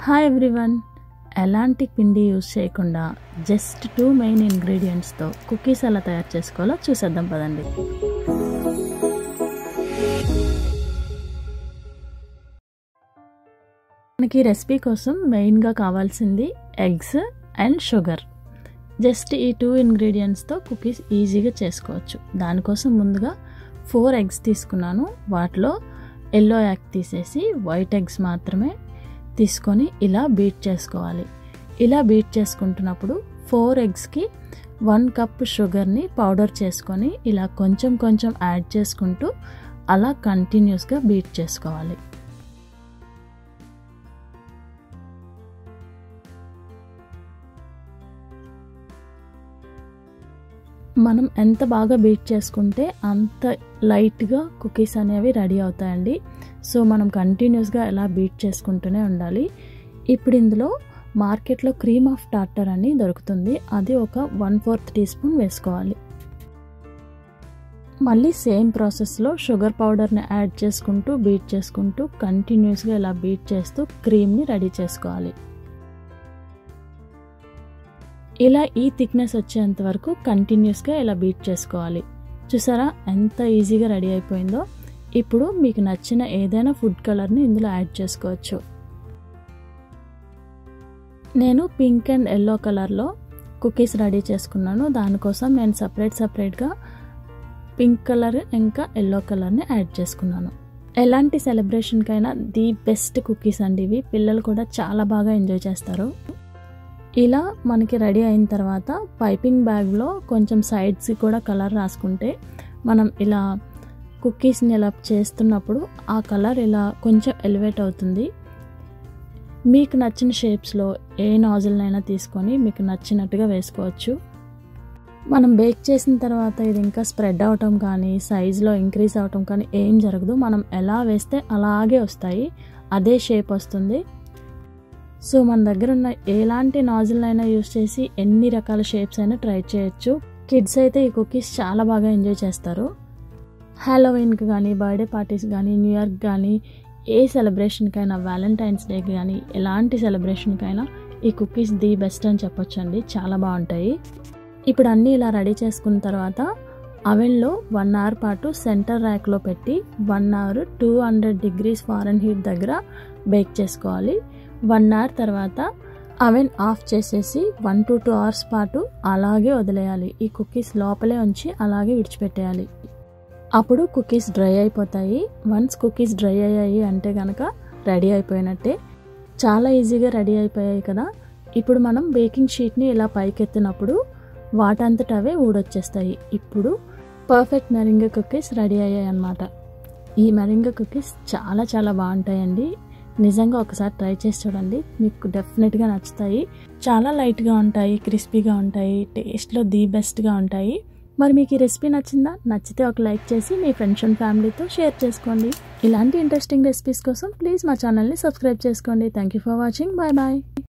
Hi everyone, ఎలాంటి పిండి use చేయకుండా జస్ట్ 2 మెయిన్ ఇంగ్రీడియంట్స్తో కుకీస్ ఎలా తయారు చేసుకోవాలో చూసేద్దాం పదండి. మనకి రెసిపీ కోసం మెయిన్గా కావాల్సింది ఎగ్స్ అండ్ షుగర్. జస్ట్ ఈ 2 ఇంగ్రీడియంట్స్తో కుకీస్ ఈజీగా చేసుకోవచ్చు. దానికోసం ముందుగా 4 ఎగ్స్ తీసుకున్నాను. వాటిలో ఎల్లో ఎగ్ తీసేసి వైట్ ఎగ్స్ మాత్రమే తీసుకొని ఇలా బీట్ చేసుకోవాలి. ఇలా బీట్ చేసుకుంటున్నప్పుడు 4 ఎగ్స్కి 1 కప్ షుగర్ని పౌడర్ చేసుకొని ఇలా కొంచెం కొంచెం యాడ్ చేసుకుంటూ అలా కంటిన్యూస్గా బీట్ చేసుకోవాలి. మనం ఎంత బాగా బీట్ చేసుకుంటే అంత లైట్గా కుకీస్ అనేవి రెడీ అవుతాయండి. సో మనం కంటిన్యూస్గా ఎలా బీట్ చేసుకుంటూనే ఉండాలి. ఇప్పుడు ఇందులో మార్కెట్లో క్రీమ్ ఆఫ్ టార్టర్ అని దొరుకుతుంది. అది ఒక 1/4 టీ స్పూన్ వేసుకోవాలి. మళ్ళీ సేమ్ ప్రాసెస్లో షుగర్ పౌడర్ని యాడ్ చేసుకుంటూ బీట్ చేసుకుంటూ కంటిన్యూస్గా ఇలా బీట్ చేస్తూ క్రీమ్ని రెడీ చేసుకోవాలి. ఇలా ఈ థిక్నెస్ వచ్చేంత వరకు కంటిన్యూస్గా ఇలా బీట్ చేసుకోవాలి. చూసారా ఎంత ఈజీగా రెడీ అయిపోయిందో. ఇప్పుడు మీకు నచ్చిన ఏదైనా ఫుడ్ కలర్ని ఇందులో యాడ్ చేసుకోవచ్చు. నేను పింక్ అండ్ ఎల్లో కలర్లో కుకీస్ రెడీ చేసుకున్నాను. దానికోసం నేను సపరేట్గా పింక్ కలర్ ఇంకా ఎల్లో కలర్ని యాడ్ చేసుకున్నాను. ఎలాంటి సెలబ్రేషన్కైనా ది బెస్ట్ కుకీస్ అండి ఇవి. పిల్లలు కూడా చాలా బాగా ఎంజాయ్ చేస్తారు. ఇలా మనకి రెడీ అయిన తర్వాత పైపింగ్ బ్యాగ్లో కొంచెం సైడ్స్కి కూడా కలర్ రాసుకుంటే మనం ఇలా కుకీస్ని ఇలా చేస్తున్నప్పుడు ఆ కలర్ ఇలా కొంచెం ఎలివేట్ అవుతుంది. మీకు నచ్చిన షేప్స్లో ఏ నాజిల్నైనా తీసుకొని మీకు నచ్చినట్టుగా వేసుకోవచ్చు. మనం బేక్ చేసిన తర్వాత ఇది ఇంకా స్ప్రెడ్ అవటం కానీ సైజులో ఇంక్రీజ్ అవటం కానీ ఏం జరగదు. మనం ఎలా వేస్తే అలాగే వస్తాయి, అదే షేప్ వస్తుంది. సో మన దగ్గర ఉన్న ఎలాంటి నాజిల్ అయినా యూజ్ చేసి ఎన్ని రకాల షేప్స్ అయినా ట్రై చేయొచ్చు. కిడ్స్ అయితే ఈ కుకీస్ చాలా బాగా ఎంజాయ్ చేస్తారు. హ్యాలోవీన్కి కానీ, బర్త్డే పార్టీస్ కానీ, న్యూ ఇయర్కి కానీ, ఏ సెలబ్రేషన్కైనా, వ్యాలంటైన్స్ డేకి కానీ, ఎలాంటి సెలబ్రేషన్కైనా ఈ కుకీస్ ది బెస్ట్ అని చెప్పొచ్చండి. చాలా బాగుంటాయి. ఇప్పుడు అన్నీ ఇలా రెడీ చేసుకున్న తర్వాత అవెన్లో 1 అవర్ పాటు సెంటర్ ర్యాక్లో పెట్టి 1 అవర్ 200 degrees ఫారెన్హీట్ దగ్గర బేక్ చేసుకోవాలి. 1 అవర్ తర్వాత అవెన్ ఆఫ్ చేసేసి 1 to 2 hours పాటు అలాగే వదిలేయాలి. ఈ కుకీస్ లోపలే ఉంచి అలాగే విడిచిపెట్టేయాలి. అప్పుడు కుకీస్ డ్రై అయిపోతాయి. వన్స్ కుకీస్ డ్రై అయ్యాయి అంటే కనుక రెడీ అయిపోయినట్టే. చాలా ఈజీగా రెడీ అయిపోయాయి కదా. ఇప్పుడు మనం బేకింగ్ షీట్ని ఇలా పైకెత్తినప్పుడు వాటంతట అవే ఊడొచ్చేస్తాయి. ఇప్పుడు పర్ఫెక్ట్ మెరింగే కుకీస్ రెడీ అయ్యాయి అన్నమాట. ఈ మెరింగే కుకీస్ చాలా చాలా బాగుంటాయండి. నిజంగా ఒకసారి ట్రై చేసి చూడండి, మీకు డెఫినెట్గా నచ్చుతాయి. చాలా లైట్గా ఉంటాయి, క్రిస్పీగా ఉంటాయి, టేస్ట్లో ది బెస్ట్గా ఉంటాయి. మరి మీకు ఈ రెసిపీ నచ్చిందా? నచ్చితే ఒక లైక్ చేసి మీ ఫ్రెండ్స్ అండ్ ఫ్యామిలీతో షేర్ చేసుకోండి. ఇలాంటి ఇంట్రెస్టింగ్ రెసిపీస్ కోసం ప్లీజ్ మా ఛానల్ని సబ్స్క్రైబ్ చేసుకోండి. Thank you for watching. Bye bye.